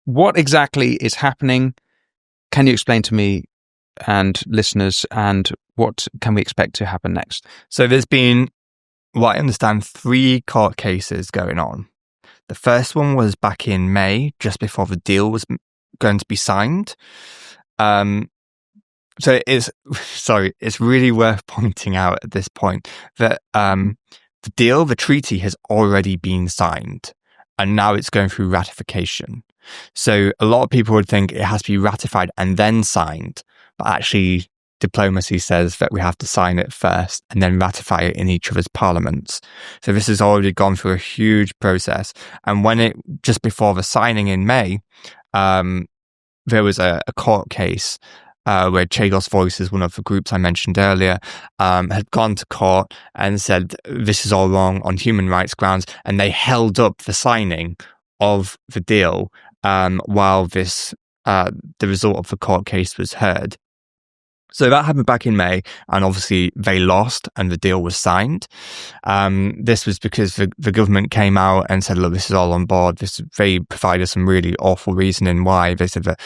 what exactly is happening? Can you explain to me and listeners, and what can we expect to happen next? So there's been, what I understand, 3 court cases going on. The first one was back in May, just before the deal was going to be signed. So it's really worth pointing out at this point that the treaty has already been signed, and now it's going through ratification. So a lot of people would think it has to be ratified and then signed, but actually diplomacy says that we have to sign it first and then ratify it in each other's parliaments. So this has already gone through a huge process. And just before the signing in May, there was a court case where Chagos Voices, one of the groups I mentioned earlier, had gone to court and said this is all wrong on human rights grounds, and they held up the signing of the deal while the result of the court case was heard. So that happened back in May, and obviously they lost and the deal was signed. This was because the government came out and said, look, this is all on board. They provided some really awful reasoning why. They said that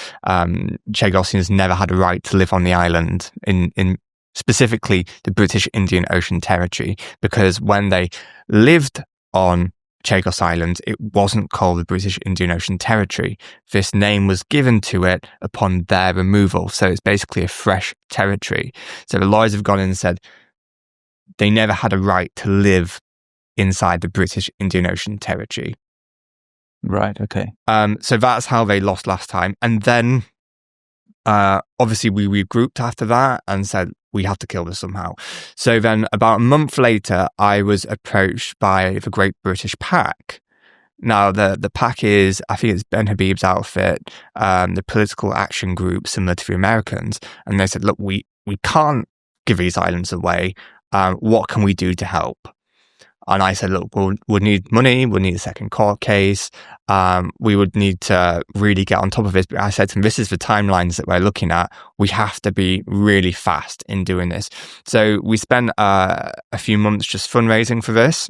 Chagosians never had a right to live on the island, in specifically the British Indian Ocean Territory, because when they lived on Chagos Islands, it wasn't called the British Indian Ocean Territory. This name was given to it upon their removal, so it's basically a fresh territory. So the lawyers have gone in and said they never had a right to live inside the British Indian Ocean Territory. Right, okay. So that's how they lost last time. And then obviously we regrouped after that and said we have to kill this somehow. So then about a month later, I was approached by the Great British PAC. Now, the PAC is, I think it's Ben Habib's outfit, the political action group similar to the Americans. And they said, look, we can't give these islands away. What can we do to help? And I said, look, we'll need money. We'll need a second court case. We would need to really get on top of this. But I said to him, this is the timelines that we're looking at. We have to be really fast in doing this. So we spent a few months just fundraising for this.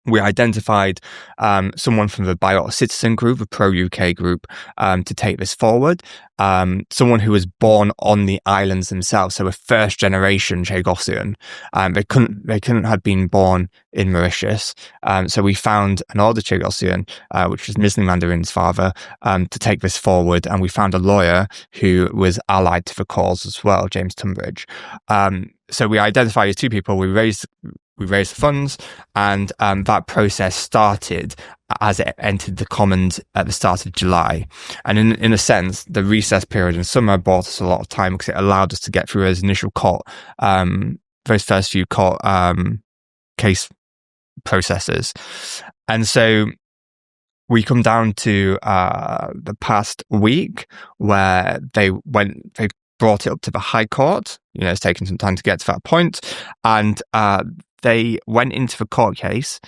We identified someone from the Biota Citizen group, a pro-UK group, to take this forward. Someone who was born on the islands themselves, so a first-generation Chagosian. They couldn't have been born in Mauritius. So we found an older Chagosian, which was Midgley Mandarin's father, to take this forward. And we found a lawyer who was allied to the cause as well, James Tunbridge. So we identified these two people. We raised the funds, and that process started as it entered the Commons at the start of July. And in a sense, the recess period in summer bought us a lot of time because it allowed us to get through those initial those first few court case processes. And so we come down to the past week where they brought it up to the High Court. It's taken some time to get to that point. And they went into the court case,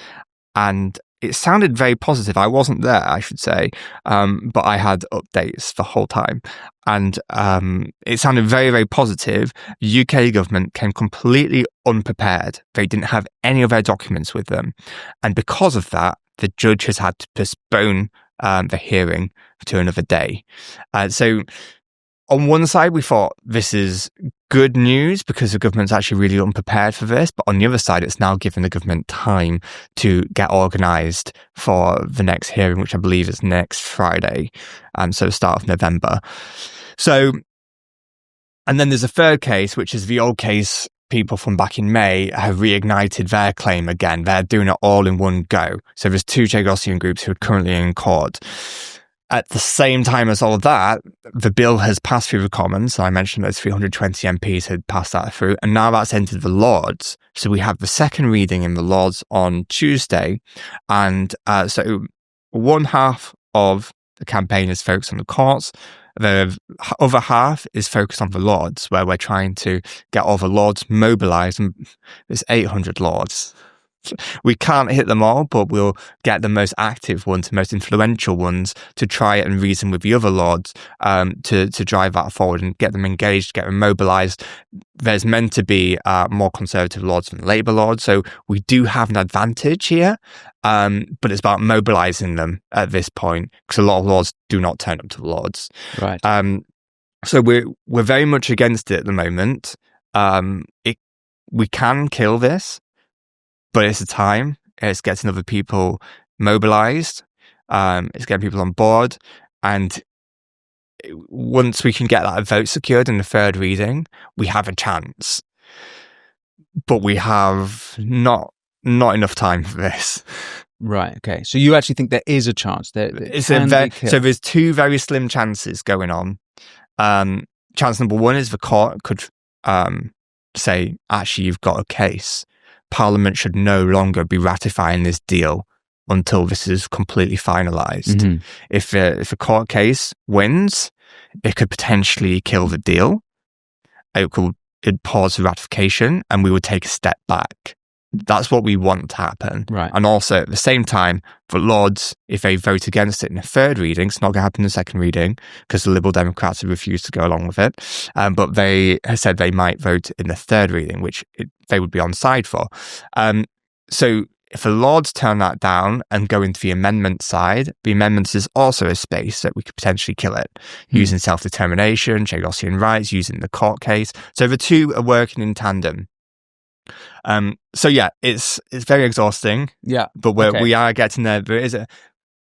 and it sounded very positive. I wasn't there, I should say, but I had updates the whole time. And it sounded very, very positive. The UK government came completely unprepared. They didn't have any of their documents with them. And because of that, the judge has had to postpone the hearing to another day. So on one side, we thought this is good news because the government's actually really unprepared for this. But on the other side, it's now given the government time to get organised for the next hearing, which I believe is next Friday. So the start of November. So, and then there's a third case, which is the old case. People from back in May have reignited their claim again. They're doing it all in one go. So there's 2 Chagosian groups who are currently in court. At the same time as all of that, the bill has passed through the Commons. So I mentioned those 320 MPs had passed that through, and now that's entered the Lords. So we have the second reading in the Lords on Tuesday. And so one half of the campaign is focused on the courts. The other half is focused on the Lords, where we're trying to get all the Lords mobilised. And there's 800 Lords. We can't hit them all, but we'll get the most active ones, the most influential ones, to try and reason with the other lords to drive that forward and get them engaged, get them mobilised. There's meant to be more conservative lords than Labour lords, so we do have an advantage here, but it's about mobilising them at this point, because a lot of lords do not turn up to the lords. Right. So we're very much against it at the moment. We can kill this, but it's a time. It's getting other people mobilised. It's getting people on board, and once we can get that vote secured in the third reading, we have a chance. But we have not enough time for this. Right. Okay. So you actually think there is a chance that so there's two very slim chances going on. Chance number one is the court could say, actually, you've got a case. Parliament should no longer be ratifying this deal until this is completely finalised. Mm-hmm. If a court case wins, it could potentially kill the deal. It'd pause the ratification, and we would take a step back. That's what we want to happen. Right. And also, at the same time, for Lords, if they vote against it in the third reading, it's not going to happen in the second reading because the Liberal Democrats have refused to go along with it. But they have said they might vote in the third reading, which they would be on side for. So if the Lords turn that down and go into the amendment side, the amendments is also a space that we could potentially kill it, using self-determination, Chagosian rights, using the court case. So the two are working in tandem. So yeah, it's very exhausting. Yeah, but we are getting there. There is a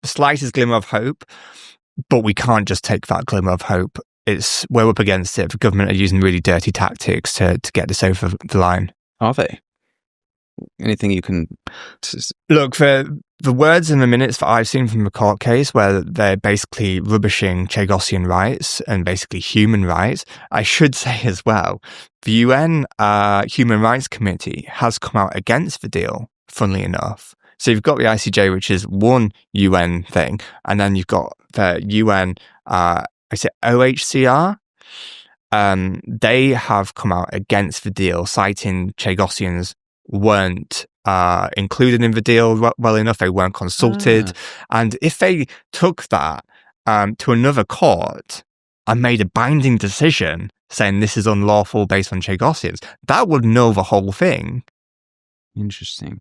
slightest glimmer of hope, but we can't just take that glimmer of hope. We're up against it. The government are using really dirty tactics to get this over the line. Are they? Anything you can look for? The words and the minutes that I've seen from the court case, where they're basically rubbishing Chagosian rights and basically human rights. I should say as well, the UN Human Rights Committee has come out against the deal, funnily enough. So you've got the ICJ, which is one UN thing, and then you've got the UN, is it OHCR? They have come out against the deal, citing Chagosians weren't included in the deal well enough, they weren't consulted. And if they took that to another court and made a binding decision saying this is unlawful based on Chagosians, that would null the whole thing. Interesting.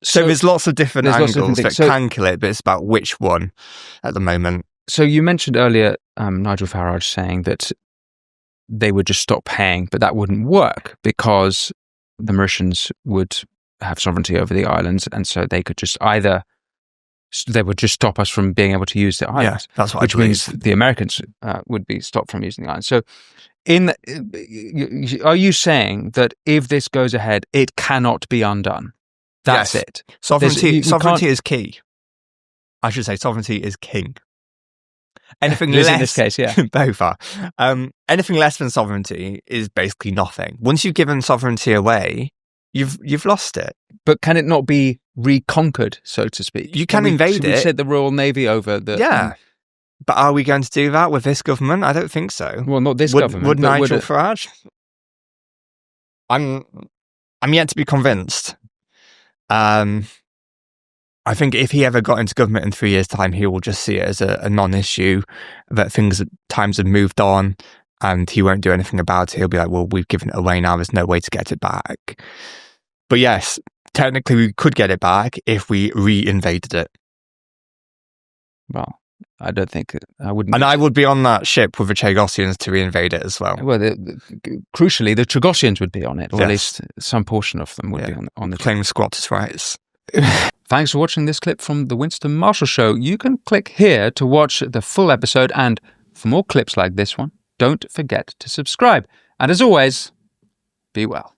So there's lots of different angles that can kill it, but it's about which one at the moment. So you mentioned earlier Nigel Farage saying that they would just stop paying, but that wouldn't work because the Mauritians would have sovereignty over the islands, and so they could just they would just stop us from being able to use the islands. Yeah, that's what which means the Americans would be stopped from using the islands. So, are you saying that if this goes ahead, it cannot be undone? That's it. Sovereignty is key. I should say sovereignty is king. Anything less, in this case, yeah, both are. Anything less than sovereignty is basically nothing. Once you've given sovereignty away, you've lost it. But can it not be reconquered, so to speak? You can invade it. We sent the Royal Navy over. But are we going to do that with this government? I don't think so. Well, not this government. Would Nigel Farage? I'm yet to be convinced. I think if he ever got into government in 3 years' time, he will just see it as a non-issue, that times have moved on and he won't do anything about it. He'll be like, well, we've given it away now. There's no way to get it back. But yes, technically we could get it back if we re-invaded it. Well, I don't think I wouldn't. And I would be on that ship with the Chagosians to re-invade it as well. Well, crucially, the Chagosians would be on it, or at least some portion of them would be on the claim squatters' rights. Thanks for watching this clip from the Winston Marshall Show. You can click here to watch the full episode, and for more clips like this one, don't forget to subscribe. And as always, be well.